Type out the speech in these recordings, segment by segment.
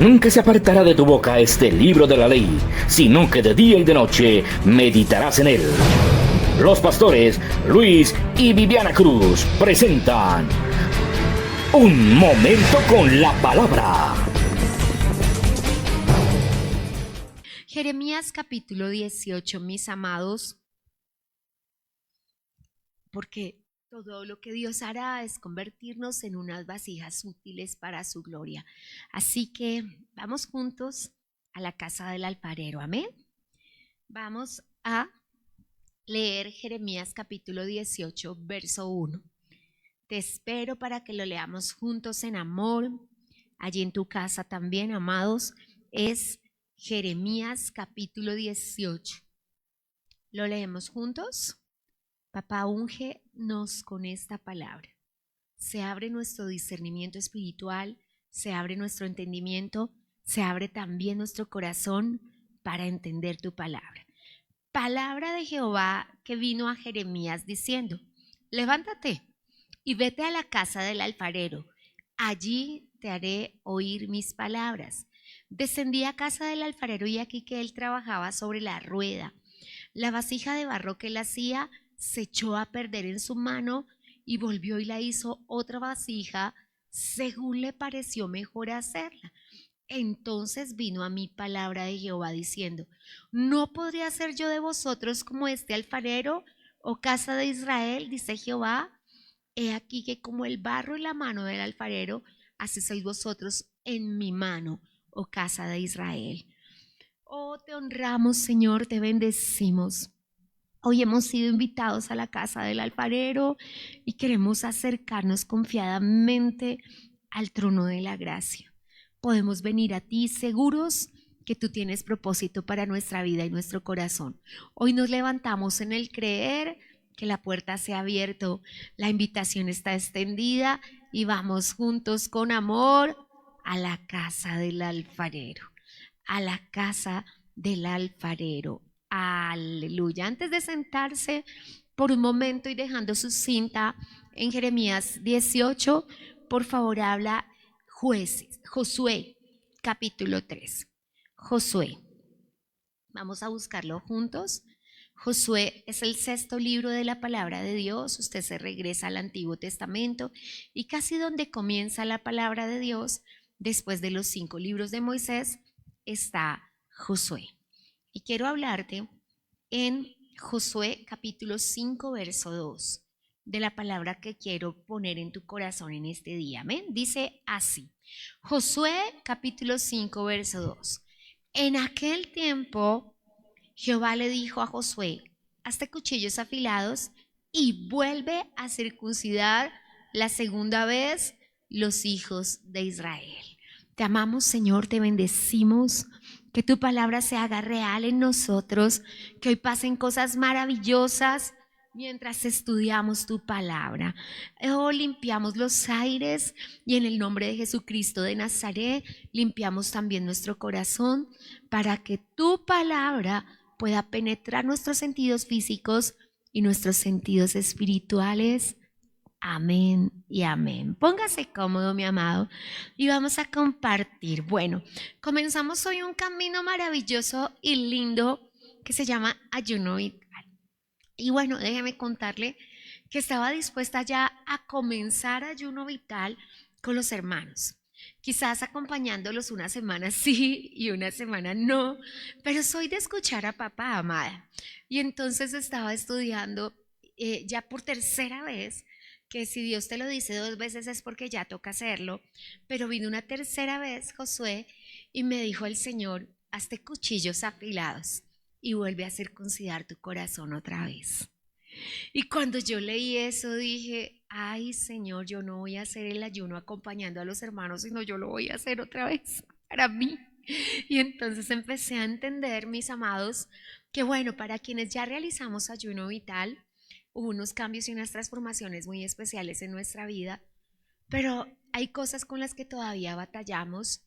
Nunca se apartará de tu boca este libro de la ley, sino que de día y de noche meditarás en él. Los pastores Luis y Viviana Cruz presentan Un Momento con la Palabra. Jeremías capítulo 18, mis amados, porque todo lo que Dios hará es convertirnos en unas vasijas útiles para su gloria. Así que vamos juntos a la casa del alfarero, amén. Vamos a leer Jeremías capítulo 18, verso 1. Te espero para que lo leamos juntos en amor. Allí en tu casa también, amados, es Jeremías capítulo 18. ¿Lo leemos juntos? Papá, úngenos con esta palabra. Se abre nuestro discernimiento espiritual, se abre nuestro entendimiento, se abre también nuestro corazón para entender tu palabra. Palabra de Jehová que vino a Jeremías diciendo: levántate y vete a la casa del alfarero, allí te haré oír mis palabras. Descendí a casa del alfarero y aquí que él trabajaba sobre la rueda. La vasija de barro que él hacía se echó a perder en su mano y volvió y la hizo otra vasija según le pareció mejor hacerla. Entonces vino a mí palabra de Jehová diciendo: ¿no podría ser yo de vosotros como este alfarero, oh casa de Israel? Dice Jehová. He aquí que como el barro en la mano del alfarero, así sois vosotros en mi mano, oh casa de Israel. Oh, te honramos, Señor, te bendecimos. Hoy hemos sido invitados a la casa del alfarero y queremos acercarnos confiadamente al trono de la gracia. Podemos venir a ti seguros que tú tienes propósito para nuestra vida y nuestro corazón. Hoy nos levantamos en el creer que la puerta se ha abierto, la invitación está extendida y vamos juntos con amor a la casa del alfarero, a la casa del alfarero. Aleluya. Antes de sentarse por un momento y dejando su cinta en Jeremías 18, por favor habla Josué, capítulo 3. Josué. Vamos a buscarlo juntos. Josué es el sexto libro de la palabra de Dios. Usted se regresa al Antiguo Testamento y casi donde comienza la palabra de Dios, después de los 5 libros de Moisés, está Josué. Y quiero hablarte en Josué capítulo 5, verso 2, de la palabra que quiero poner en tu corazón en este día. Amén. Dice así: Josué capítulo 5, verso 2. En aquel tiempo Jehová le dijo a Josué: hazte cuchillos afilados y vuelve a circuncidar la segunda vez los hijos de Israel. Te amamos, Señor, te bendecimos. Que tu palabra se haga real en nosotros, que hoy pasen cosas maravillosas mientras estudiamos tu palabra. Oh, limpiamos los aires y en el nombre de Jesucristo de Nazaret limpiamos también nuestro corazón para que tu palabra pueda penetrar nuestros sentidos físicos y nuestros sentidos espirituales. Amén y amén. Póngase cómodo, mi amado, y vamos a compartir. Bueno, comenzamos hoy un camino maravilloso y lindo que se llama ayuno vital. Y bueno, déjeme contarle que estaba dispuesta ya a comenzar ayuno vital con los hermanos. Quizás acompañándolos una semana sí y una semana no, pero soy de escuchar a papá, amada. Y entonces estaba estudiando ya por tercera vez, que si Dios te lo dice 2 veces es porque ya toca hacerlo, pero vino una tercera vez Josué y me dijo el Señor: hazte cuchillos afilados y vuelve a circuncidar tu corazón otra vez. Y cuando yo leí eso dije: ay, Señor, yo no voy a hacer el ayuno acompañando a los hermanos, sino yo lo voy a hacer otra vez para mí. Y entonces empecé a entender, mis amados, que bueno, para quienes ya realizamos ayuno vital, hubo unos cambios y unas transformaciones muy especiales en nuestra vida, pero hay cosas con las que todavía batallamos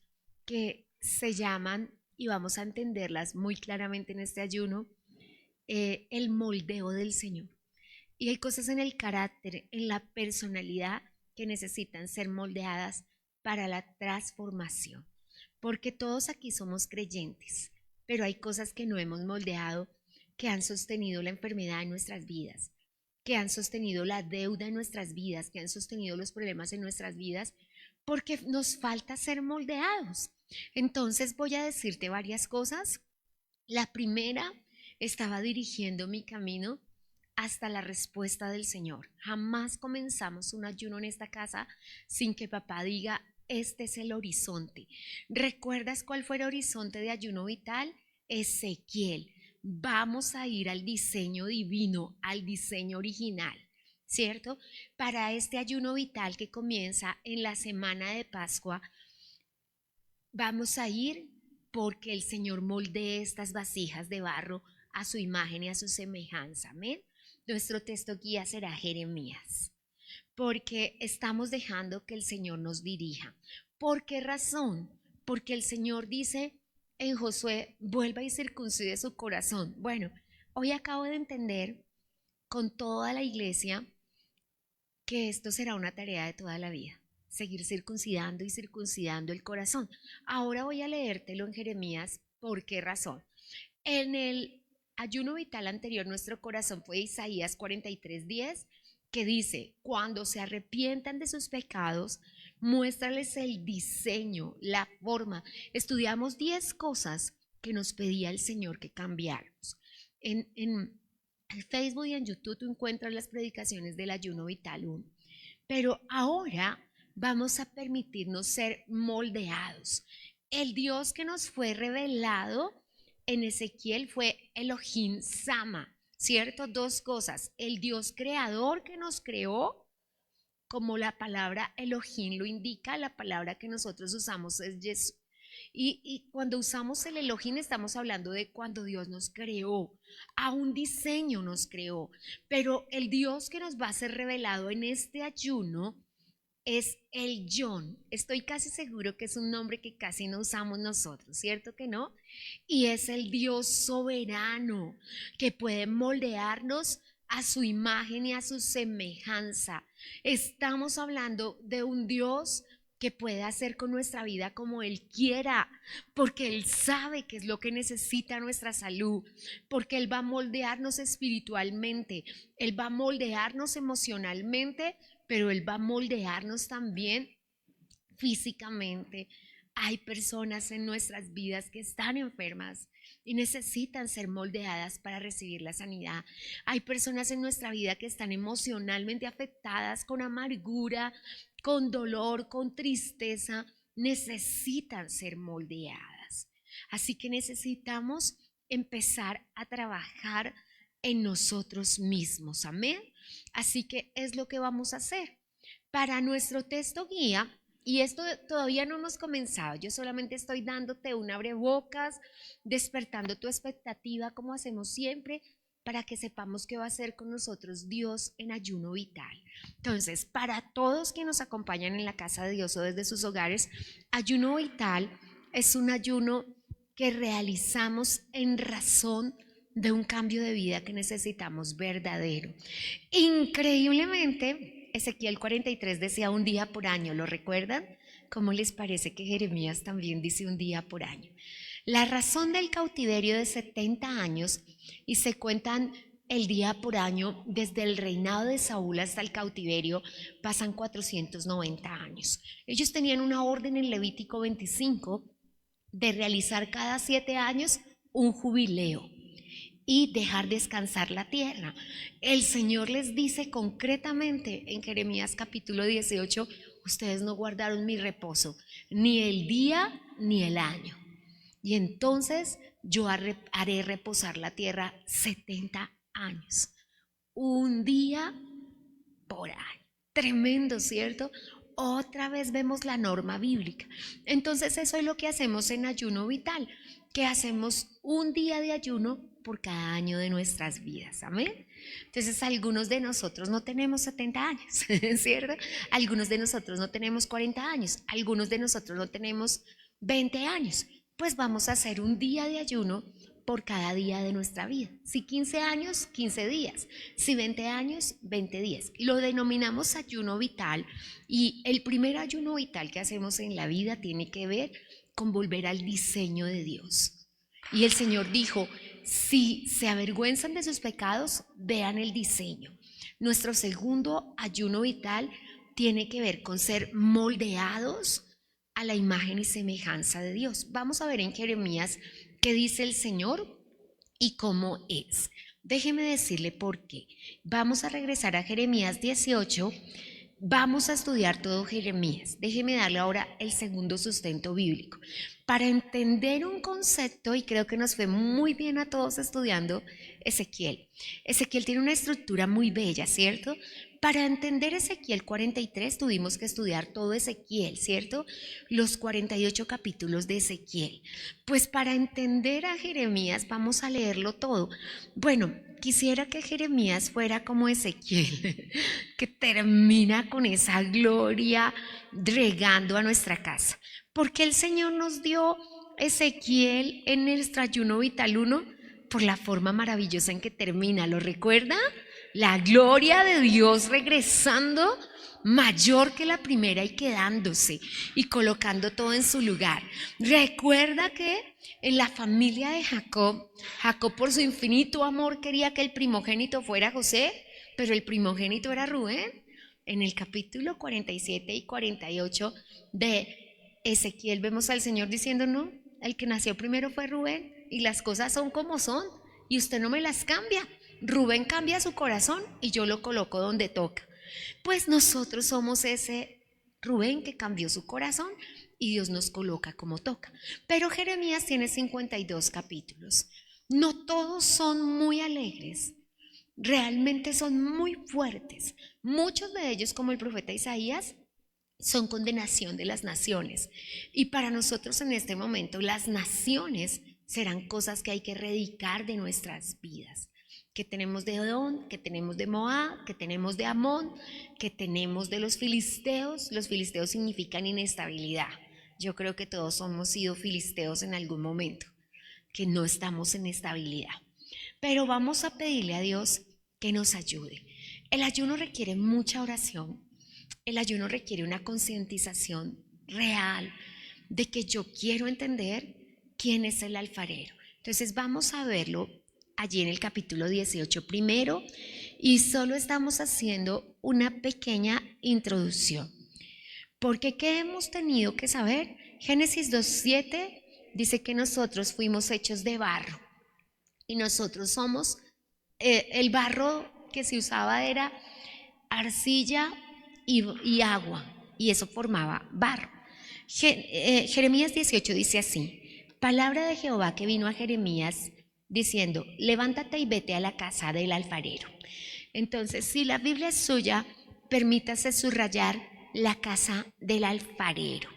que se llaman, y vamos a entenderlas muy claramente en este ayuno, el moldeo del Señor. Y hay cosas en el carácter, en la personalidad, que necesitan ser moldeadas para la transformación. porque todos aquí somos creyentes, pero hay cosas que no hemos moldeado, que han sostenido la enfermedad en nuestras vidas, que han sostenido la deuda en nuestras vidas, que han sostenido los problemas en nuestras vidas, porque nos falta ser moldeados. Entonces voy a decirte varias cosas. La primera, estaba dirigiendo mi camino hasta la respuesta del Señor. Jamás comenzamos un ayuno en esta casa sin que papá diga, este es el horizonte. ¿Recuerdas cuál fue el horizonte de ayuno vital? Ezequiel. Vamos a ir al diseño divino, al diseño original, ¿cierto? Para este ayuno vital que comienza en la semana de Pascua, vamos a ir porque el Señor moldee estas vasijas de barro a su imagen y a su semejanza. Amén. Nuestro texto guía será Jeremías, porque estamos dejando que el Señor nos dirija. ¿Por qué razón? Porque el Señor dice en Josué, vuelva y circuncide su corazón. Bueno, hoy acabo de entender con toda la iglesia que esto será una tarea de toda la vida, seguir circuncidando y circuncidando el corazón. Ahora voy a leértelo en Jeremías. ¿Por qué razón? En el ayuno vital anterior, nuestro corazón fue Isaías 43:10, que dice, cuando se arrepientan de sus pecados, muéstrales el diseño, la forma. Estudiamos 10 cosas que nos pedía el Señor que cambiáramos. En Facebook y en YouTube tú encuentras las predicaciones del ayuno vital 1. Pero ahora vamos a permitirnos ser moldeados. El Dios que nos fue revelado en Ezequiel fue Elohim Sama, ¿cierto? Dos cosas, el Dios creador que nos creó, como la palabra Elohim lo indica, la palabra que nosotros usamos es Yeshua. Y cuando usamos el Elohim estamos hablando de cuando Dios nos creó, a un diseño nos creó, pero el Dios que nos va a ser revelado en este ayuno es el Yon. Estoy casi seguro que es un nombre que casi no usamos nosotros, ¿cierto que no? Y es el Dios soberano que puede moldearnos a su imagen y a su semejanza. Estamos hablando de un Dios que puede hacer con nuestra vida como Él quiera, porque Él sabe qué es lo que necesita nuestra salud, porque Él va a moldearnos espiritualmente, Él va a moldearnos emocionalmente, pero Él va a moldearnos también físicamente. Hay personas en nuestras vidas que están enfermas y necesitan ser moldeadas para recibir la sanidad. Hay personas en nuestra vida que están emocionalmente afectadas con amargura, con dolor, con tristeza. Necesitan ser moldeadas. Así que necesitamos empezar a trabajar en nosotros mismos. Amén. Así que es lo que vamos a hacer. Para nuestro texto guía, y esto todavía no hemos comenzado, yo solamente estoy dándote un abrebocas, despertando tu expectativa como hacemos siempre, para que sepamos qué va a hacer con nosotros Dios en ayuno vital. Entonces, para todos que nos acompañan en la casa de Dios o desde sus hogares, ayuno vital es un ayuno que realizamos en razón de un cambio de vida que necesitamos verdadero. Increíblemente, Ezequiel 43 decía un día por año, ¿lo recuerdan? ¿Cómo les parece que Jeremías también dice un día por año? La razón del cautiverio de 70 años, y se cuentan el día por año, desde el reinado de Saúl hasta el cautiverio, pasan 490 años. Ellos tenían una orden en Levítico 25 de realizar cada 7 años un jubileo y dejar descansar la tierra. El Señor les dice concretamente en Jeremías capítulo 18, ustedes no guardaron mi reposo, ni el día ni el año. Y entonces yo haré reposar la tierra 70 años, un día por año. Tremendo, ¿cierto? Otra vez vemos la norma bíblica. Entonces eso es lo que hacemos en ayuno vital, que hacemos un día de ayuno por cada año de nuestras vidas. Amén. Entonces algunos de nosotros no tenemos 70 años, ¿cierto? Algunos de nosotros no tenemos 40 años, algunos de nosotros no tenemos 20 años. Pues vamos a hacer un día de ayuno por cada día de nuestra vida. Si 15 años, 15 días. Si 20 años, 20 días. Lo denominamos ayuno vital, y el primer ayuno vital que hacemos en la vida tiene que ver con volver al diseño de Dios. Y el Señor dijo, si se avergüenzan de sus pecados, vean el diseño. Nuestro segundo ayuno vital tiene que ver con ser moldeados a la imagen y semejanza de Dios. Vamos a ver en Jeremías qué dice el Señor y cómo es. Déjeme decirle por qué. Vamos a regresar a Jeremías 18. Vamos a estudiar todo Jeremías. Déjeme darle ahora el segundo sustento bíblico. Para entender un concepto, y creo que nos fue muy bien a todos estudiando Ezequiel. Ezequiel tiene una estructura muy bella, ¿cierto? Para entender Ezequiel 43 tuvimos que estudiar todo Ezequiel, ¿cierto? Los 48 capítulos de Ezequiel. Pues para entender a Jeremías vamos a leerlo todo. Bueno, quisiera que Jeremías fuera como Ezequiel, que termina con esa gloria regando a nuestra casa. ¿Por qué el Señor nos dio Ezequiel en nuestro ayuno vital 1? Por la forma maravillosa en que termina, ¿lo recuerda? La gloria de Dios regresando mayor que la primera y quedándose y colocando todo en su lugar. Recuerda que en la familia de Jacob, Jacob por su infinito amor quería que el primogénito fuera José, pero el primogénito era Rubén. En el capítulo 47 y 48 de Ezequiel vemos al Señor diciendo, no, el que nació primero fue Rubén y las cosas son como son y usted no me las cambia. Rubén cambia su corazón y yo lo coloco donde toca. Pues nosotros somos ese Rubén que cambió su corazón y Dios nos coloca como toca. Pero Jeremías tiene 52 capítulos. No todos son muy alegres, realmente son muy fuertes. Muchos de ellos, como el profeta Isaías, son condenación de las naciones. Y para nosotros en este momento las naciones serán cosas que hay que erradicar de nuestras vidas. Que tenemos de Edom, que tenemos de Moab, que tenemos de Amón, que tenemos de los filisteos. Los filisteos significan inestabilidad. Yo creo que todos hemos sido filisteos en algún momento, que no estamos en estabilidad. Pero vamos a pedirle a Dios que nos ayude. El ayuno requiere mucha oración. El ayuno requiere una concientización real de que yo quiero entender quién es el alfarero. Entonces vamos a verlo allí en el capítulo 18 primero y solo estamos haciendo una pequeña introducción. Porque ¿qué hemos tenido que saber? Génesis 2:7 dice que nosotros fuimos hechos de barro y nosotros somos, el barro que se usaba era arcilla y agua y eso formaba barro. Jeremías 18 dice así, palabra de Jehová que vino a Jeremías diciendo, levántate y vete a la casa del alfarero. Entonces, si la Biblia es suya, permítase subrayar la casa del alfarero.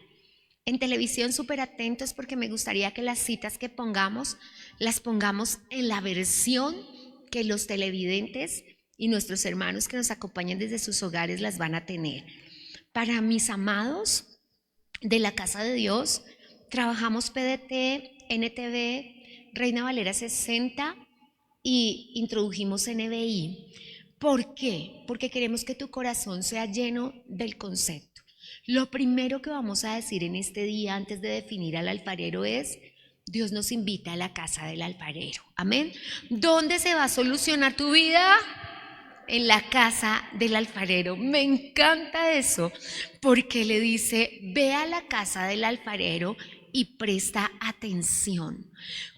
En televisión, súper atentos porque me gustaría que las citas que pongamos, las pongamos en la versión que los televidentes y nuestros hermanos que nos acompañan desde sus hogares las van a tener. Para mis amados de la casa de Dios, trabajamos PDT, NTV, Reina Valera 60 y introdujimos NBI. ¿Por qué? Porque queremos que tu corazón sea lleno del concepto. Lo primero que vamos a decir en este día antes de definir al alfarero es, Dios nos invita a la casa del alfarero. Amén. ¿Dónde se va a solucionar tu vida? En la casa del alfarero. Me encanta eso, porque le dice, ve a la casa del alfarero y presta atención.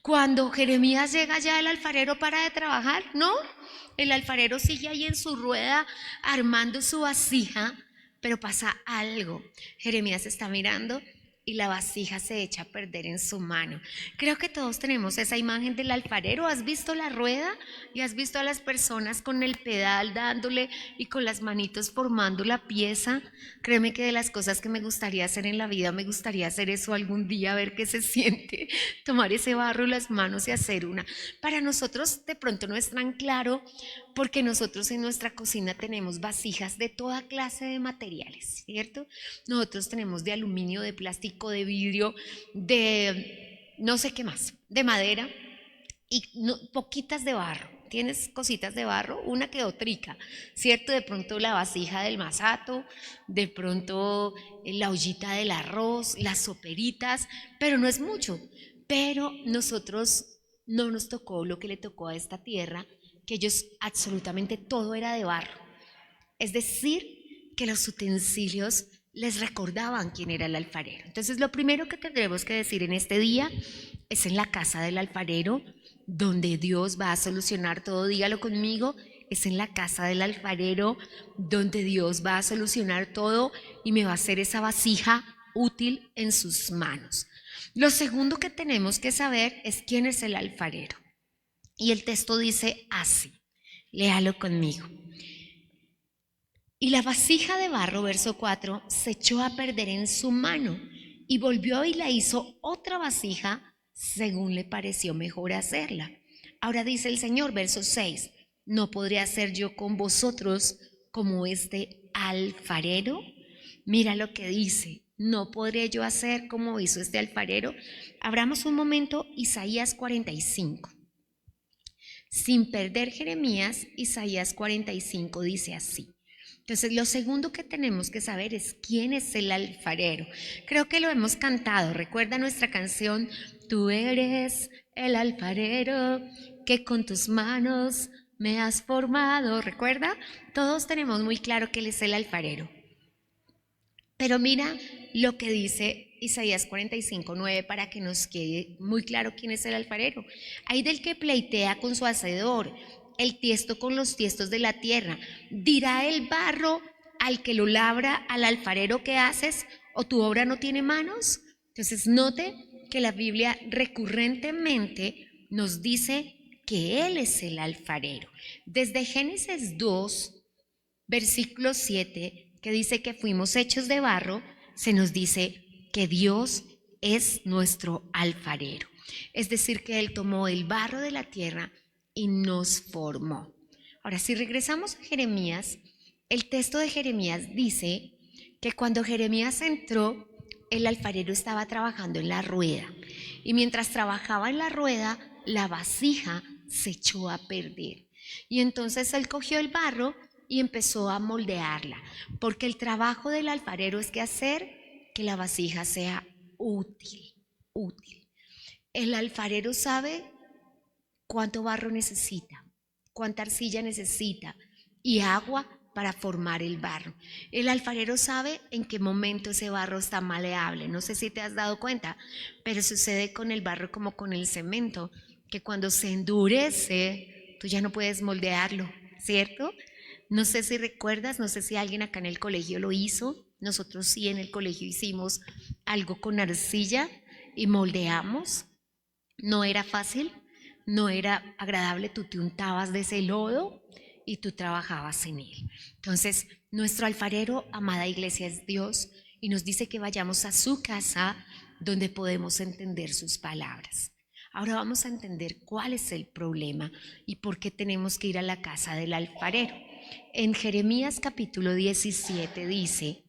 Cuando Jeremías llega ya, el alfarero para de trabajar, ¿no? El alfarero sigue ahí en su rueda armando su vasija, pero pasa algo. Jeremías está mirando y la vasija se echa a perder en su mano. Creo que todos tenemos esa imagen del alfarero. ¿Has visto la rueda? Y has visto a las personas con el pedal dándole y con las manitos formando la pieza. Créeme que de las cosas que me gustaría hacer en la vida, me gustaría hacer eso algún día, a ver qué se siente, tomar ese barro en las manos y hacer una. Para nosotros de pronto no es tan claro, porque nosotros en nuestra cocina tenemos vasijas de toda clase de materiales, ¿cierto? Nosotros tenemos de aluminio, de plástico, de vidrio, de no sé qué más, de madera y poquitas de barro. tienes cositas de barro, una que otrica, ¿cierto? De pronto la vasija del masato, de pronto la ollita del arroz, las soperitas, pero no es mucho. Pero nosotros no nos tocó lo que le tocó a esta tierra, que ellos absolutamente todo era de barro. Es decir, que los utensilios les recordaban quién era el alfarero. Entonces, lo primero que tendremos que decir en este día es en la casa del alfarero, donde Dios va a solucionar todo. Dígalo conmigo, es en la casa del alfarero, donde Dios va a solucionar todo y me va a hacer esa vasija útil en sus manos. Lo segundo que tenemos que saber es quién es el alfarero. Y el texto dice así, léalo conmigo. Y la vasija de barro, verso 4, se echó a perder en su mano y volvió y la hizo otra vasija según le pareció mejor hacerla. Ahora dice el Señor, verso 6, ¿no podré hacer yo con vosotros como este alfarero? Mira lo que dice, ¿no podré yo hacer como hizo este alfarero? Abramos un momento Isaías 45. Sin perder Jeremías, Isaías 45 dice así. Entonces, lo segundo que tenemos que saber es quién es el alfarero. Creo que lo hemos cantado. Recuerda nuestra canción, tú eres el alfarero que con tus manos me has formado. ¿Recuerda? Todos tenemos muy claro que él es el alfarero. Pero mira lo que dice Isaías 45:9 para que nos quede muy claro quién es el alfarero. Hay del que pleitea con su hacedor, el tiesto con los tiestos de la tierra. ¿Dirá el barro al que lo labra, al alfarero, qué haces? ¿O tu obra no tiene manos? Entonces note que la Biblia recurrentemente nos dice que Él es el alfarero. Desde Génesis 2, versículo 7, que dice que fuimos hechos de barro, se nos dice que Dios es nuestro alfarero. Es decir, que Él tomó el barro de la tierra y nos formó. Ahora, si regresamos a Jeremías, el texto de Jeremías dice que cuando Jeremías entró, el alfarero estaba trabajando en la rueda. Y mientras trabajaba en la rueda, la vasija se echó a perder. Y entonces él cogió el barro y empezó a moldearla. Porque el trabajo del alfarero es que hacer que la vasija sea útil. El alfarero sabe cuánto barro necesita, cuánta arcilla necesita y agua para formar el barro. El alfarero sabe en qué momento ese barro está maleable. No sé si te has dado cuenta, pero sucede con el barro como con el cemento, que cuando se endurece, tú ya no puedes moldearlo, ¿cierto? No sé si recuerdas, no sé si alguien acá en el colegio lo hizo. Nosotros sí en el colegio hicimos algo con arcilla y moldeamos. No era fácil. No era agradable, tú te untabas de ese lodo y tú trabajabas en él. Entonces, nuestro alfarero, amada iglesia, es Dios y nos dice que vayamos a su casa donde podemos entender sus palabras. Ahora vamos a entender cuál es el problema y por qué tenemos que ir a la casa del alfarero. En Jeremías capítulo 17 dice,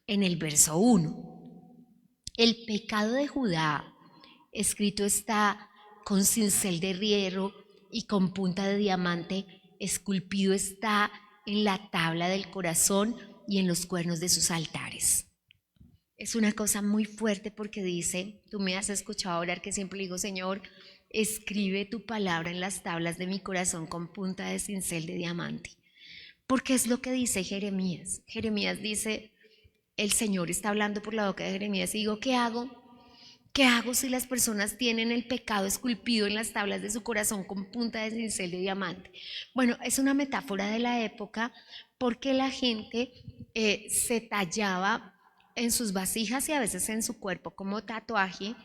en el verso 1, el pecado de Judá, escrito está con cincel de hierro y con punta de diamante, esculpido está en la tabla del corazón y en los cuernos de sus altares. Es una cosa muy fuerte porque dice, tú me has escuchado orar que siempre digo, Señor, escribe tu palabra en las tablas de mi corazón con punta de cincel de diamante. Porque es lo que dice Jeremías. Jeremías dice, el Señor está hablando por la boca de Jeremías y digo, ¿qué hago? ¿Qué hago si las personas tienen el pecado esculpido en las tablas de su corazón con punta de cincel de diamante? Bueno, es una metáfora de la época porque la gente se tallaba en sus vasijas y a veces en su cuerpo como tatuaje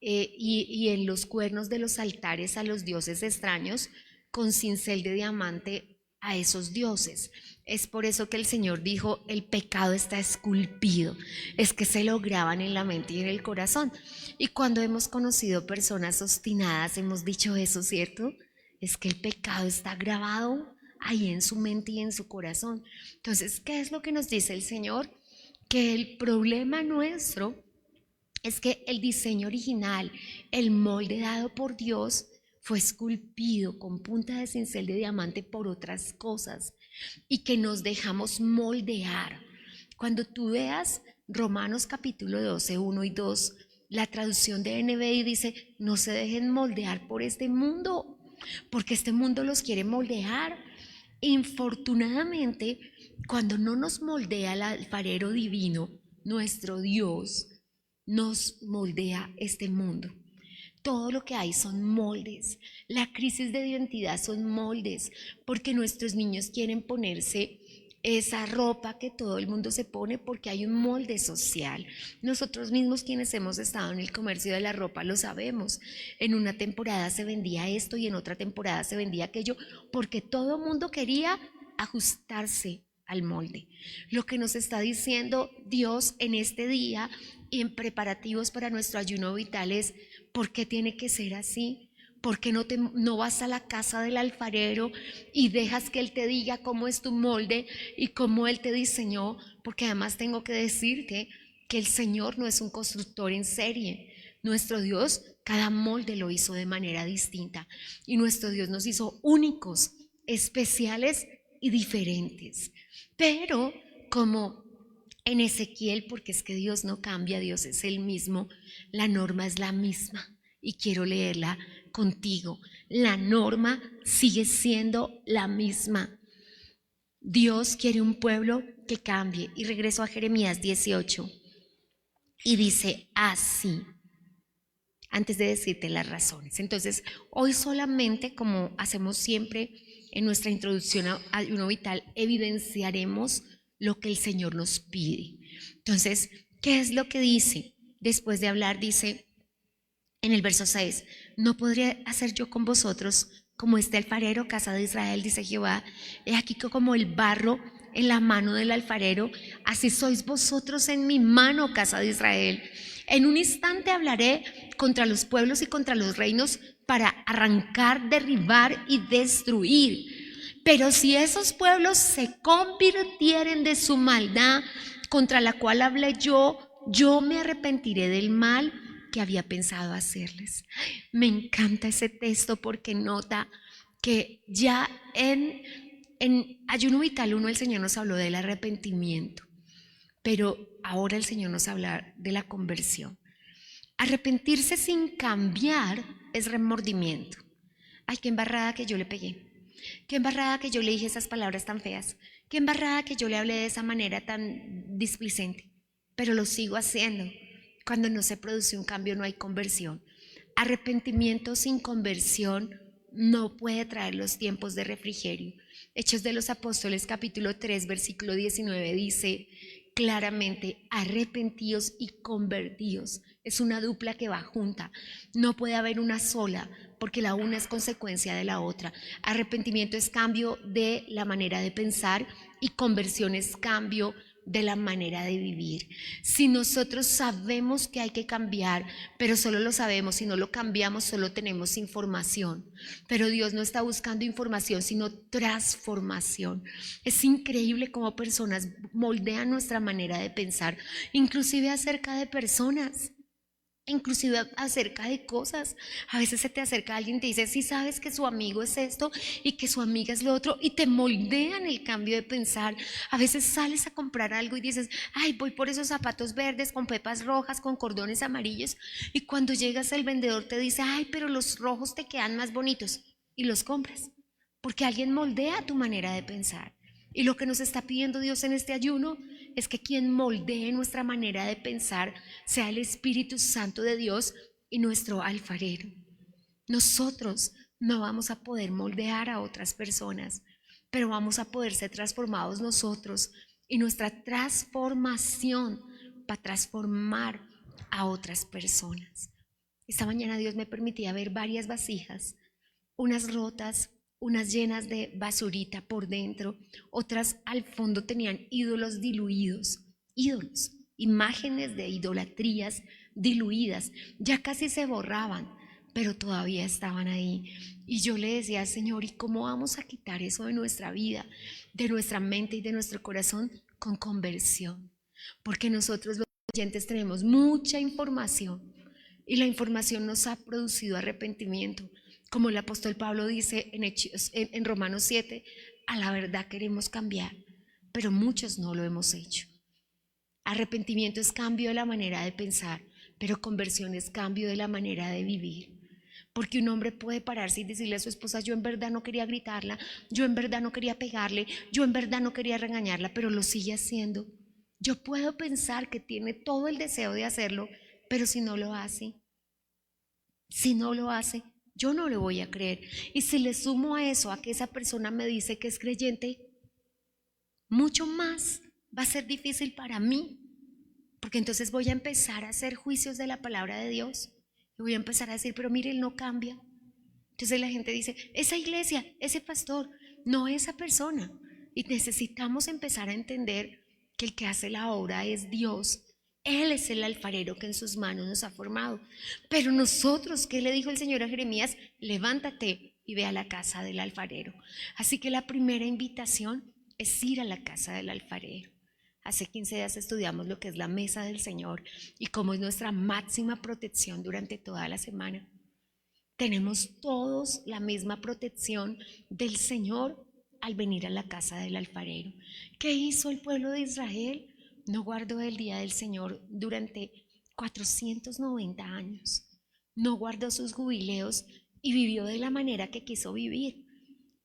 y en los cuernos de los altares a los dioses extraños con cincel de diamante a esos dioses. Es por eso que el Señor dijo, el pecado está esculpido, es que se lo graban en la mente y en el corazón. Y cuando hemos conocido personas obstinadas, hemos dicho eso, ¿cierto? Es que el pecado está grabado ahí en su mente y en su corazón. Entonces, ¿qué es lo que nos dice el Señor? Que el problema nuestro es que el diseño original, el molde dado por Dios, fue esculpido con punta de cincel de diamante por otras cosas y que nos dejamos moldear. Cuando tú veas Romanos capítulo 12, 1 y 2, la traducción de NBI dice, no se dejen moldear por este mundo, porque este mundo los quiere moldear. Infortunadamente, cuando no nos moldea el alfarero divino, nuestro Dios, nos moldea este mundo. Todo lo que hay son moldes. La crisis de identidad son moldes, porque nuestros niños quieren ponerse esa ropa que todo el mundo se pone porque hay un molde social. Nosotros mismos quienes hemos estado en el comercio de la ropa lo sabemos. En una temporada se vendía esto y en otra temporada se vendía aquello porque todo el mundo quería ajustarse al molde. Lo que nos está diciendo Dios en este día y en preparativos para nuestro ayuno vital es: ¿por qué tiene que ser así? ¿Por qué no vas a la casa del alfarero y dejas que él te diga cómo es tu molde y cómo él te diseñó? Porque además tengo que decirte que el Señor no es un constructor en serie. Nuestro Dios, cada molde lo hizo de manera distinta. Y nuestro Dios nos hizo únicos, especiales y diferentes. Pero como en Ezequiel, porque es que Dios no cambia, Dios es el mismo, la norma es la misma. Y quiero leerla contigo. La norma sigue siendo la misma. Dios quiere un pueblo que cambie. Y regreso a Jeremías 18 y dice así, antes de decirte las razones. Entonces, hoy solamente, como hacemos siempre en nuestra introducción a Ayuno Vital, evidenciaremos lo que el Señor nos pide. Entonces, ¿qué es lo que dice? Después de hablar, dice en el verso 6, ¿no podría hacer yo con vosotros como este alfarero, casa de Israel? Dice Jehová, he aquí que como el barro en la mano del alfarero, así sois vosotros en mi mano, casa de Israel. En un instante hablaré contra los pueblos y contra los reinos para arrancar, derribar y destruir. Pero si esos pueblos se convirtieren de su maldad contra la cual hablé yo me arrepentiré del mal que había pensado hacerles. Me encanta ese texto porque nota que ya en Ayuno Vital 1 el Señor nos habló del arrepentimiento, pero ahora el Señor nos habla de la conversión. Arrepentirse sin cambiar es remordimiento. Ay, qué embarrada que yo le pegué. Qué embarrada que yo le dije esas palabras tan feas. Qué embarrada que yo le hablé de esa manera tan displicente. Pero lo sigo haciendo. Cuando no se produce un cambio no hay conversión. Arrepentimiento sin conversión no puede traer los tiempos de refrigerio. Hechos de los Apóstoles capítulo 3 versículo 19 dice claramente: arrepentíos y convertíos. Es una dupla que va junta. No puede haber una sola, porque la una es consecuencia de la otra. Arrepentimiento es cambio de la manera de pensar y conversión es cambio de la manera de vivir. Si nosotros sabemos que hay que cambiar, pero solo lo sabemos, si no lo cambiamos solo tenemos información. Pero Dios no está buscando información, sino transformación. Es increíble cómo personas moldean nuestra manera de pensar, inclusive acerca de personas. Inclusive acerca de cosas. A veces se te acerca alguien y te dice, sí sabes que su amigo es esto y que su amiga es lo otro, y te moldean el cambio de pensar. A veces sales a comprar algo y dices, ay, voy por esos zapatos verdes con pepas rojas, con cordones amarillos, y cuando llegas el vendedor te dice, ay, pero los rojos te quedan más bonitos, y los compras, porque alguien moldea tu manera de pensar. Y lo que nos está pidiendo Dios en este ayuno es que quien moldee nuestra manera de pensar sea el Espíritu Santo de Dios y nuestro alfarero. Nosotros no vamos a poder moldear a otras personas, pero vamos a poder ser transformados nosotros, y nuestra transformación va a transformar a otras personas. Esta mañana Dios me permitía ver varias vasijas, unas rotas, unas llenas de basurita por dentro, otras al fondo tenían ídolos diluidos, ídolos, imágenes de idolatrías diluidas, ya casi se borraban, pero todavía estaban ahí. Y yo le decía, Señor, ¿y cómo vamos a quitar eso de nuestra vida, de nuestra mente y de nuestro corazón? Con conversión, porque nosotros los oyentes tenemos mucha información y la información nos ha producido arrepentimiento. Como el apóstol Pablo dice en Romanos 7, a la verdad queremos cambiar, pero muchos no lo hemos hecho. Arrepentimiento es cambio de la manera de pensar, pero conversión es cambio de la manera de vivir. Porque un hombre puede pararse y decirle a su esposa: yo en verdad no quería gritarla, yo en verdad no quería pegarle, yo en verdad no quería regañarla, pero lo sigue haciendo. Yo puedo pensar que tiene todo el deseo de hacerlo, pero si no lo hace, yo no le voy a creer. Y si le sumo a eso, a que esa persona me dice que es creyente, mucho más va a ser difícil para mí, porque entonces voy a empezar a hacer juicios de la palabra de Dios y voy a empezar a decir: pero mire, él no cambia. Entonces la gente dice: esa iglesia, ese pastor, no esa persona. Y necesitamos empezar a entender que el que hace la obra es Dios. Él es el alfarero que en sus manos nos ha formado. Pero nosotros, ¿qué le dijo el Señor a Jeremías? Levántate y ve a la casa del alfarero. Así que la primera invitación es ir a la casa del alfarero. Hace 15 días estudiamos lo que es la mesa del Señor y cómo es nuestra máxima protección durante toda la semana. Tenemos todos la misma protección del Señor al venir a la casa del alfarero. ¿Qué hizo el pueblo de Israel? No guardó el día del Señor durante 490 años. No guardó sus jubileos y vivió de la manera que quiso vivir.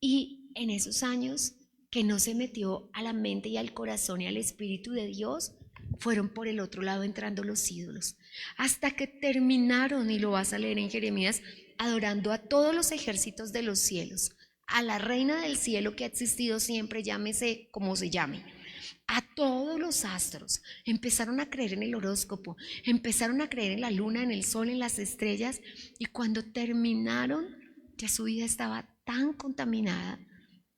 Y en esos años que no se metió a la mente y al corazón y al Espíritu de Dios, fueron por el otro lado entrando los ídolos, hasta que terminaron, y lo vas a leer en Jeremías, adorando a todos los ejércitos de los cielos, a la reina del cielo que ha existido siempre, llámese como se llame, a todos los astros. Empezaron a creer en el horóscopo, empezaron a creer en la luna, en el sol, en las estrellas, y cuando terminaron, ya su vida estaba tan contaminada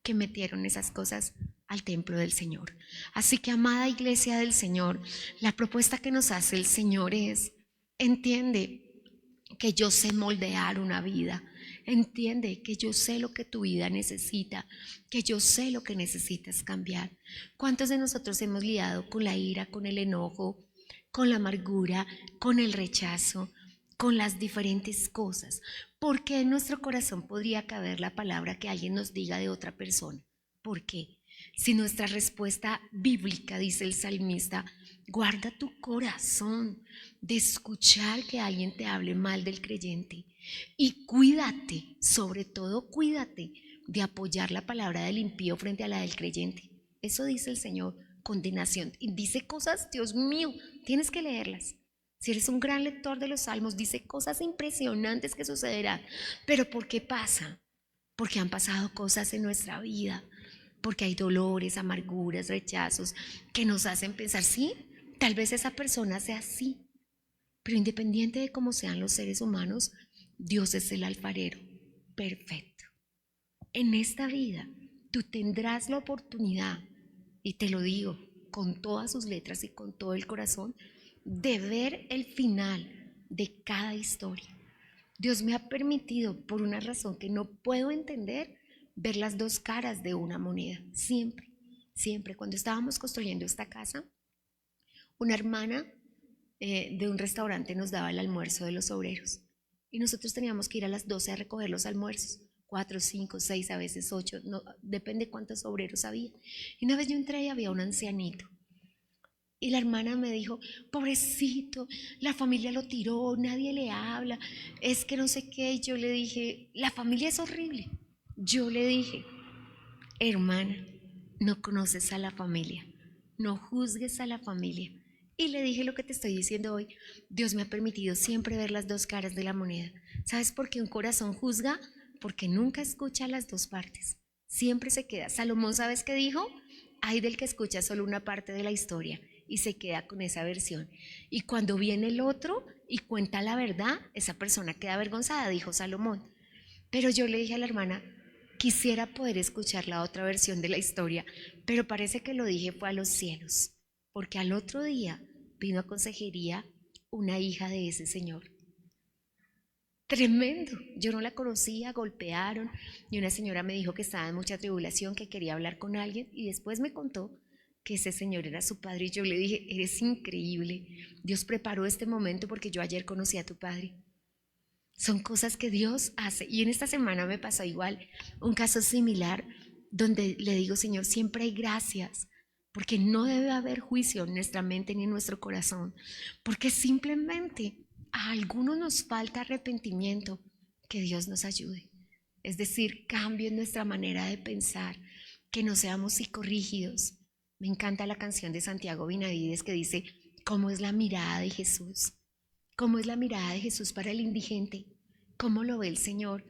que metieron esas cosas al templo del Señor. Así que, amada iglesia del Señor, la propuesta que nos hace el Señor es: entiende que yo sé moldear una vida, entiende que yo sé lo que tu vida necesita, que yo sé lo que necesitas cambiar. ¿Cuántos de nosotros hemos lidiado con la ira, con el enojo, con la amargura, con el rechazo, con las diferentes cosas? ¿Por qué en nuestro corazón podría caber la palabra que alguien nos diga de otra persona? ¿Por qué? Si nuestra respuesta bíblica, dice el salmista, guarda tu corazón de escuchar que alguien te hable mal del creyente, y cuídate, sobre todo cuídate de apoyar la palabra del impío frente a la del creyente. Eso dice el Señor, condenación. Y dice cosas, Dios mío, tienes que leerlas. Si eres un gran lector de los salmos, dice cosas impresionantes que sucederán. Pero ¿por qué pasa? Porque han pasado cosas en nuestra vida, porque hay dolores, amarguras, rechazos que nos hacen pensar: sí, tal vez esa persona sea así, pero independiente de cómo sean los seres humanos, Dios es el alfarero perfecto. En esta vida tú tendrás la oportunidad, y te lo digo con todas sus letras y con todo el corazón, de ver el final de cada historia. Dios me ha permitido, por una razón que no puedo entender, ver las dos caras de una moneda. Siempre, siempre. Cuando estábamos construyendo esta casa, una hermana de un restaurante nos daba el almuerzo de los obreros. Y nosotros teníamos que ir a las 12 a recoger los almuerzos. 4, 5, 6, a veces 8, no, depende cuántos obreros había. Y una vez yo entré y había un ancianito. Y la hermana me dijo: pobrecito, la familia lo tiró, nadie le habla, es que no sé qué. Y yo le dije: la familia es horrible. Yo le dije: hermana, no conoces a la familia, no juzgues a la familia. Y le dije lo que te estoy diciendo hoy: Dios me ha permitido siempre ver las dos caras de la moneda. ¿Sabes por qué un corazón juzga? Porque nunca escucha las dos partes, siempre se queda. Salomón, ¿sabes qué dijo? Hay del que escucha solo una parte de la historia y se queda con esa versión. Y cuando viene el otro y cuenta la verdad, esa persona queda avergonzada, dijo Salomón. Pero yo le dije a la hermana: quisiera poder escuchar la otra versión de la historia, pero parece que lo dije fue a los cielos, porque al otro día vino a consejería una hija de ese señor. Tremendo, yo no la conocía, golpearon, y una señora me dijo que estaba en mucha tribulación, que quería hablar con alguien, y después me contó que ese señor era su padre. Y yo le dije: eres increíble, Dios preparó este momento porque yo ayer conocí a tu padre. Son cosas que Dios hace. Y en esta semana me pasó igual un caso similar donde le digo, Señor, siempre hay gracias, porque no debe haber juicio en nuestra mente ni en nuestro corazón, porque simplemente a algunos nos falta arrepentimiento, que Dios nos ayude. Es decir, cambio en nuestra manera de pensar, que no seamos psicorrígidos. Me encanta la canción de Santiago Benavides que dice, ¿cómo es la mirada de Jesús? ¿Cómo es la mirada de Jesús para el indigente? ¿Cómo lo ve el Señor?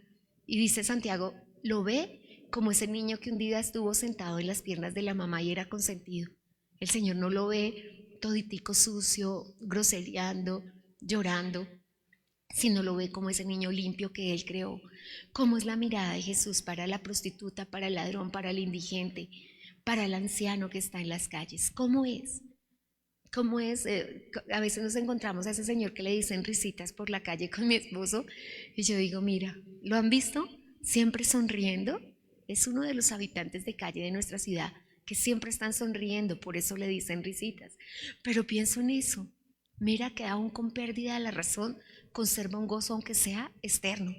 Y dice Santiago, lo ve como ese niño que un día estuvo sentado en las piernas de la mamá y era consentido. El Señor no lo ve toditico sucio, grosereando, llorando, sino lo ve como ese niño limpio que Él creó. ¿Cómo es la mirada de Jesús para la prostituta, para el ladrón, para el indigente, para el anciano que está en las calles? ¿Cómo es? ¿Cómo es? A veces nos encontramos a ese señor que le dicen risitas por la calle con mi esposo y yo digo, mira, ¿lo han visto? Siempre sonriendo. Es uno de los habitantes de calle de nuestra ciudad que siempre están sonriendo, por eso le dicen risitas. Pero pienso en eso. Mira que aún con pérdida de la razón conserva un gozo aunque sea externo.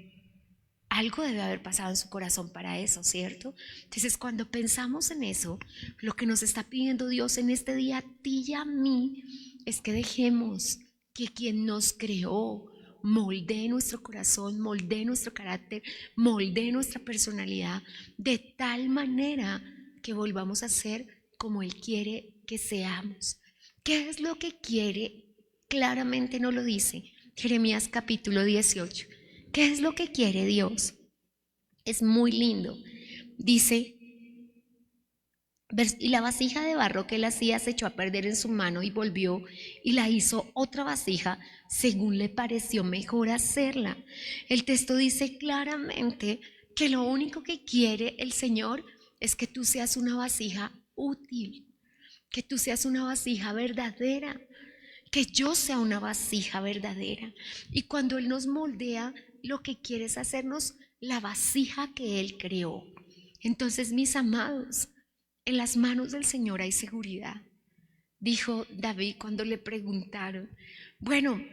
Algo debe haber pasado en su corazón para eso, ¿cierto? Entonces, cuando pensamos en eso, lo que nos está pidiendo Dios en este día a ti y a mí es que dejemos que quien nos creó moldee nuestro corazón, moldee nuestro carácter, moldee nuestra personalidad de tal manera que volvamos a ser como Él quiere que seamos. ¿Qué es lo que quiere? Claramente no lo dice. Jeremías capítulo 18. ¿Qué es lo que quiere Dios? Es muy lindo. Dice, y la vasija de barro que él hacía se echó a perder en su mano y volvió y la hizo otra vasija según le pareció mejor hacerla. El texto dice claramente que lo único que quiere el Señor es que tú seas una vasija útil, que tú seas una vasija verdadera, que yo sea una vasija verdadera. Y cuando Él nos moldea, lo que quiere es hacernos la vasija que Él creó. Entonces, mis amados, en las manos del Señor hay seguridad. Dijo David cuando le preguntaron, bueno,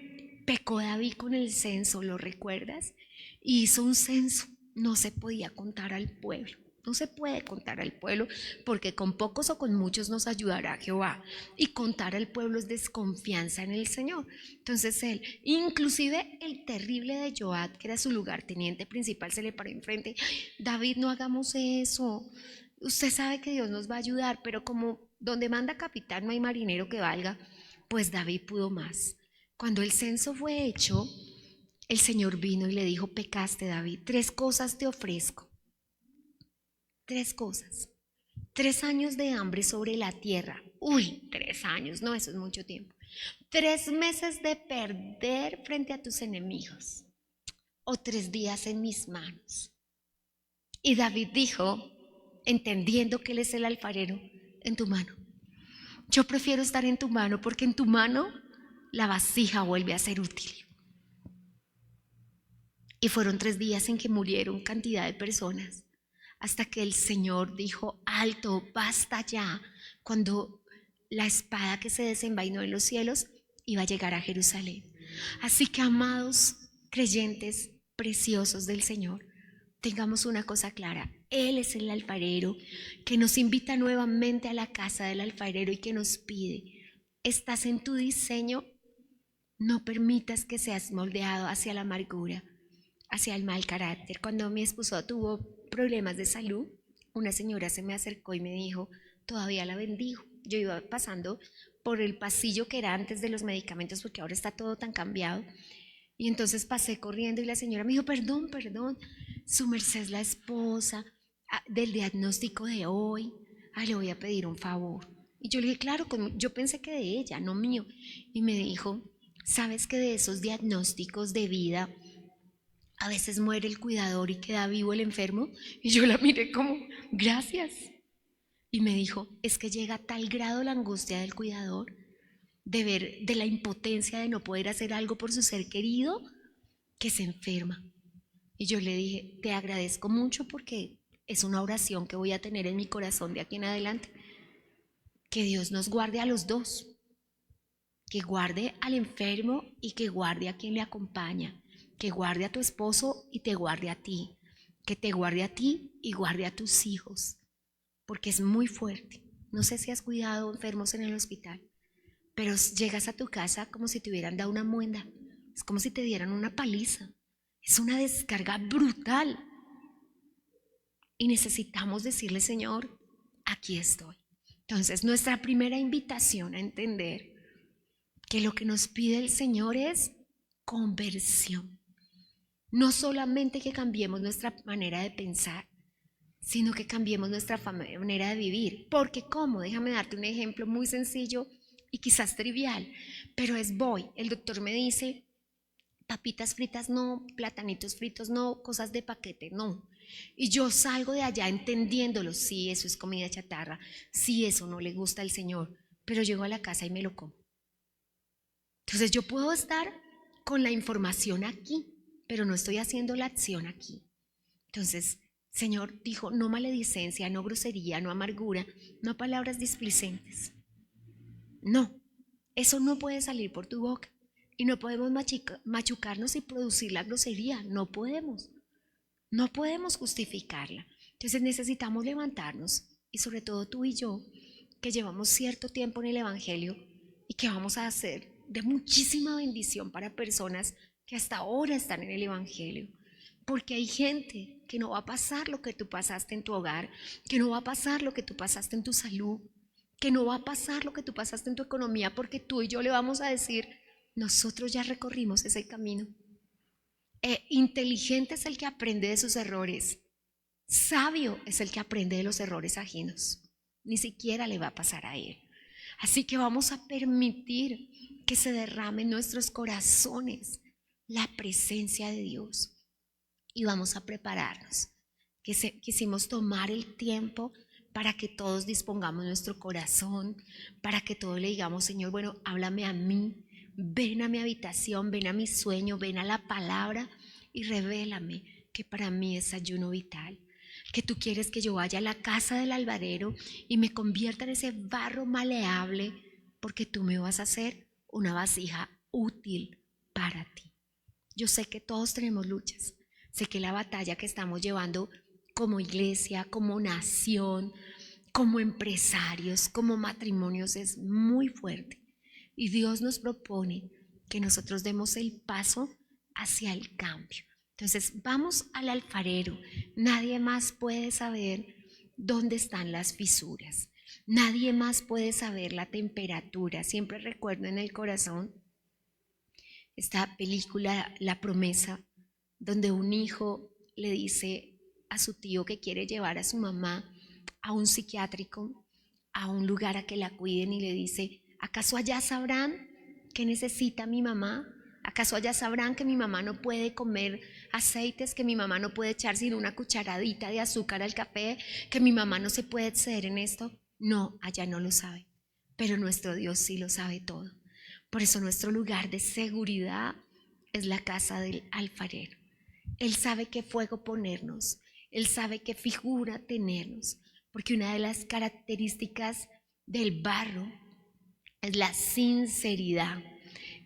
pecó David con el censo, ¿lo recuerdas? Y hizo un censo, no se podía contar al pueblo. No se puede contar al pueblo porque con pocos o con muchos nos ayudará Jehová. Y contar al pueblo es desconfianza en el Señor. Entonces él, inclusive el terrible de Joab, que era su lugarteniente principal, se le paró enfrente. David, no hagamos eso. Usted sabe que Dios nos va a ayudar, pero como donde manda capitán no hay marinero que valga, pues David pudo más. Cuando el censo fue hecho, el Señor vino y le dijo, pecaste David, 3 cosas te ofrezco. 3 cosas. 3 años de hambre sobre la tierra. Uy, 3 años, no, eso es mucho tiempo. 3 meses de perder frente a tus enemigos. O 3 días en mis manos. Y David dijo, entendiendo que Él es el alfarero, en tu mano. Yo prefiero estar en tu mano porque en tu mano la vasija vuelve a ser útil. Y fueron 3 días en que murieron cantidad de personas, hasta que el Señor dijo, alto, basta ya, cuando la espada que se desenvainó en los cielos iba a llegar a Jerusalén. Así que, amados creyentes preciosos del Señor, tengamos una cosa clara, Él es el alfarero que nos invita nuevamente a la casa del alfarero y que nos pide, ¿estás en tu diseño? No permitas que seas moldeado hacia la amargura, hacia el mal carácter. Cuando mi esposo tuvo problemas de salud, una señora se me acercó y me dijo, todavía la bendigo. Yo iba pasando por el pasillo que era antes de los medicamentos porque ahora está todo tan cambiado. Y entonces pasé corriendo y la señora me dijo, perdón, su merced es la esposa del diagnóstico de hoy. Le voy a pedir un favor. Y yo le dije, claro, yo pensé que de ella, no mío. Y me dijo, ¿sabes que de esos diagnósticos de vida a veces muere el cuidador y queda vivo el enfermo? Y yo la miré como, gracias. Y me dijo, es que llega a tal grado la angustia del cuidador de ver, de la impotencia de no poder hacer algo por su ser querido, que se enferma. Y yo le dije, te agradezco mucho porque es una oración que voy a tener en mi corazón de aquí en adelante. Que Dios nos guarde a los dos, que guarde al enfermo y que guarde a quien le acompaña. que guarde a tu esposo y te guarde a ti, que te guarde a ti y guarde a tus hijos, porque es muy fuerte. No sé si has cuidado enfermos en el hospital, pero llegas a tu casa como si te hubieran dado una muenda, es como si te dieran una paliza, es una descarga brutal. Y necesitamos decirle, Señor, aquí estoy. Entonces, nuestra primera invitación a entender que lo que nos pide el Señor es conversión. No solamente que cambiemos nuestra manera de pensar, sino que cambiemos nuestra manera de vivir. Porque ¿cómo? Déjame darte un ejemplo muy sencillo y quizás trivial, pero el doctor me dice, papitas fritas no, platanitos fritos no, cosas de paquete no. Y yo salgo de allá entendiéndolo, sí, eso es comida chatarra, sí, eso no le gusta al Señor, pero llego a la casa y me lo como. Entonces yo puedo estar con la información aquí, pero no estoy haciendo la acción aquí. Entonces, Señor dijo, no maledicencia, no grosería, no amargura, no palabras displicentes. No, eso no puede salir por tu boca. Y no podemos machucarnos y producir la grosería, no podemos. No podemos justificarla. Entonces necesitamos levantarnos, y sobre todo tú y yo, que llevamos cierto tiempo en el Evangelio y que vamos a hacer de muchísima bendición para personas que hasta ahora están en el Evangelio. Porque hay gente que no va a pasar lo que tú pasaste en tu hogar, que no va a pasar lo que tú pasaste en tu salud, que no va a pasar lo que tú pasaste en tu economía, porque tú y yo le vamos a decir, nosotros ya recorrimos ese camino. Inteligente es el que aprende de sus errores. Sabio es el que aprende de los errores ajenos. Ni siquiera le va a pasar a él. Así que vamos a permitir que se derrame en nuestros corazones la presencia de Dios. Y vamos a prepararnos. Quisimos tomar el tiempo para que todos dispongamos nuestro corazón, para que todos le digamos, Señor, bueno, háblame a mí, ven a mi habitación, ven a mi sueño, ven a la palabra y revélame que para mí es ayuno vital, que tú quieres que yo vaya a la casa del alfarero y me convierta en ese barro maleable, porque tú me vas a hacer una vasija útil para ti. Yo sé que todos tenemos luchas, sé que la batalla que estamos llevando como iglesia, como nación, como empresarios, como matrimonios es muy fuerte. Y Dios nos propone que nosotros demos el paso hacia el cambio. Entonces vamos al alfarero. Nadie más puede saber dónde están las fisuras. Nadie más puede saber la temperatura. Siempre recuerdo en el corazón esta película La Promesa, donde un hijo le dice a su tío que quiere llevar a su mamá a un psiquiátrico, a un lugar a que la cuiden, y le dice, ¿acaso allá sabrán qué necesita mi mamá? ¿Acaso allá sabrán que mi mamá no puede comer aceites, que mi mamá no puede echar sino una cucharadita de azúcar al café, que mi mamá no se puede exceder en esto? No, allá no lo sabe, pero nuestro Dios sí lo sabe todo. Por eso nuestro lugar de seguridad es la casa del alfarero. Él sabe qué fuego ponernos, Él sabe qué figura tenernos, porque una de las características del barro es la sinceridad.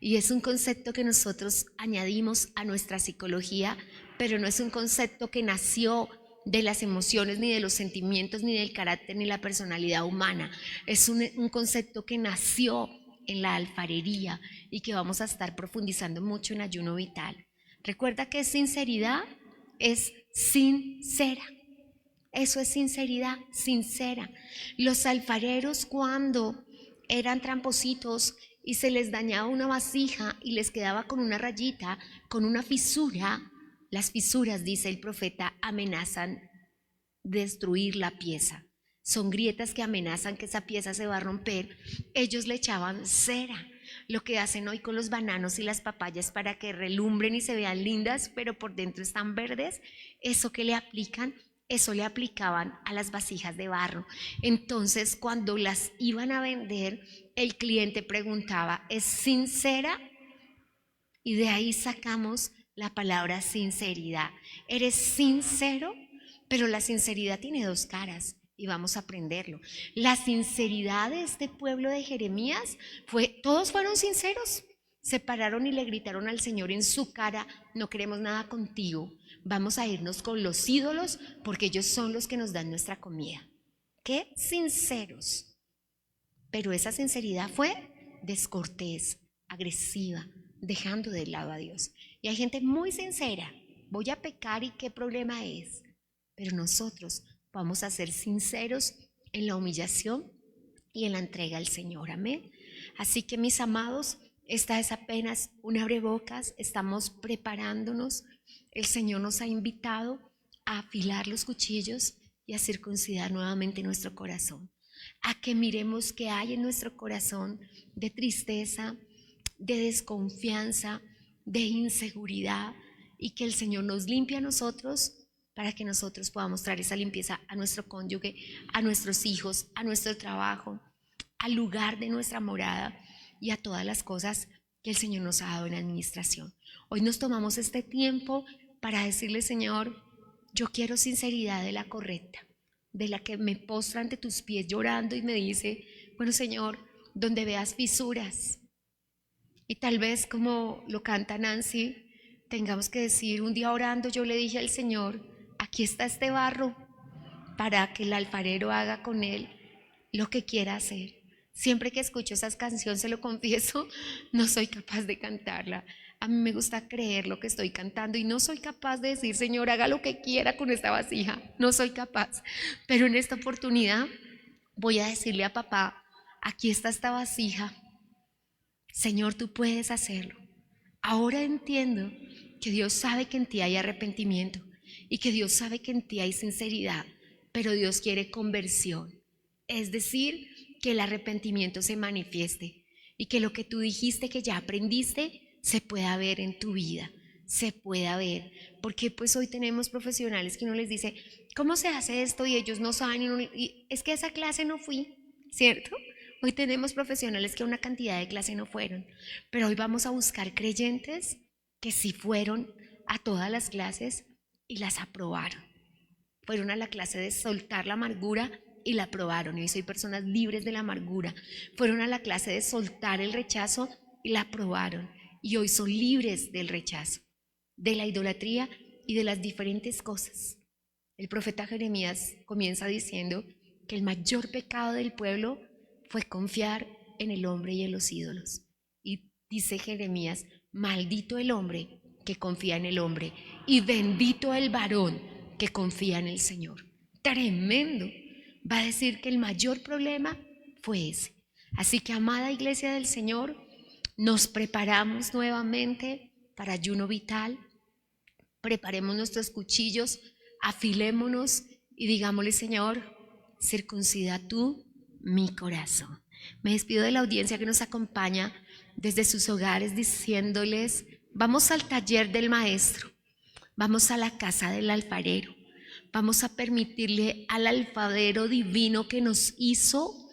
Y es un concepto que nosotros añadimos a nuestra psicología, pero no es un concepto que nació de las emociones, ni de los sentimientos, ni del carácter, ni la personalidad humana. Es un concepto que nació en la alfarería y que vamos a estar profundizando mucho en ayuno vital. Recuerda que sinceridad es sincera. Eso es sinceridad, sincera. Los alfareros, cuando eran trampositos y se les dañaba una vasija y les quedaba con una rayita, con una fisura, las fisuras, dice el profeta, amenazan destruir la pieza. Son grietas que amenazan que esa pieza se va a romper. Ellos le echaban cera, lo que hacen hoy con los bananos y las papayas para que relumbren y se vean lindas, pero por dentro están verdes. Eso que le aplican, eso le aplicaban a las vasijas de barro. Entonces, cuando las iban a vender, el cliente preguntaba, ¿es sincera? Y de ahí sacamos la palabra sinceridad. ¿Eres sincero? Pero la sinceridad tiene dos caras y vamos a aprenderlo. La sinceridad de este pueblo de Jeremías todos fueron sinceros. se pararon y le gritaron al Señor en su cara: no queremos nada contigo, vamos a irnos con los ídolos porque ellos son los que nos dan nuestra comida. ¡Qué sinceros! Pero esa sinceridad fue descortés, agresiva, dejando de lado a Dios. Y hay gente muy sincera: voy a pecar y qué problema es. Pero nosotros vamos a ser sinceros en la humillación y en la entrega al Señor. Amén. Así que, mis amados, esta es apenas un abrebocas, estamos preparándonos. El Señor nos ha invitado a afilar los cuchillos y a circuncidar nuevamente nuestro corazón, a que miremos qué hay en nuestro corazón de tristeza, de desconfianza, de inseguridad, y que el Señor nos limpie a nosotros para que nosotros podamos traer esa limpieza a nuestro cónyuge, a nuestros hijos, a nuestro trabajo, al lugar de nuestra morada y a todas las cosas que el Señor nos ha dado en administración. Hoy nos tomamos este tiempo para decirle: Señor, yo quiero sinceridad de la correcta, de la que me postra ante tus pies llorando y me dice: bueno, Señor, donde veas fisuras. Y tal vez, como lo canta Nancy, tengamos que decir: un día orando yo le dije al Señor: aquí está este barro para que el alfarero haga con él lo que quiera hacer. Siempre que escucho esas canciones, se lo confieso, no soy capaz de cantarla. A mí me gusta creer lo que estoy cantando y no soy capaz de decir: Señor, haga lo que quiera con esta vasija. No soy capaz. Pero en esta oportunidad voy a decirle a papá: aquí está esta vasija. Señor, tú puedes hacerlo. Ahora entiendo que Dios sabe que en ti hay arrepentimiento y que Dios sabe que en ti hay sinceridad, pero Dios quiere conversión. Es decir, que el arrepentimiento se manifieste y que lo que tú dijiste que ya aprendiste se pueda ver en tu vida, se pueda ver. Porque pues hoy tenemos profesionales que uno les dice: ¿cómo se hace esto? Y ellos no saben, y es que a esa clase no fui, ¿cierto? Hoy tenemos profesionales que a una cantidad de clase no fueron, pero hoy vamos a buscar creyentes que sí fueron a todas las clases y las aprobaron. Fueron a la clase de soltar la amargura y la aprobaron. Y hoy soy personas libres de la amargura. Fueron a la clase de soltar el rechazo y la aprobaron. Y hoy son libres del rechazo, de la idolatría y de las diferentes cosas. El profeta Jeremías comienza diciendo que el mayor pecado del pueblo fue confiar en el hombre y en los ídolos. Y dice Jeremías: maldito el hombre que confía en el hombre y bendito el varón que confía en el Señor. Tremendo. Va a decir que el mayor problema fue ese. Así que, amada iglesia del Señor, nos preparamos nuevamente para ayuno vital. Preparemos nuestros cuchillos, afilémonos y digámosle: Señor, circuncida tú mi corazón. Me despido de la audiencia que nos acompaña desde sus hogares diciéndoles: vamos al taller del maestro, vamos a la casa del alfarero, vamos a permitirle al alfarero divino que nos hizo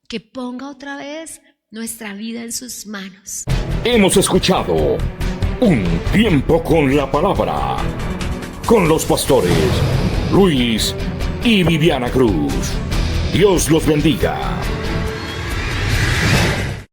que ponga otra vez nuestra vida en sus manos. Hemos escuchado Un Tiempo con la Palabra, con los pastores Luis y Viviana Cruz. Dios los bendiga.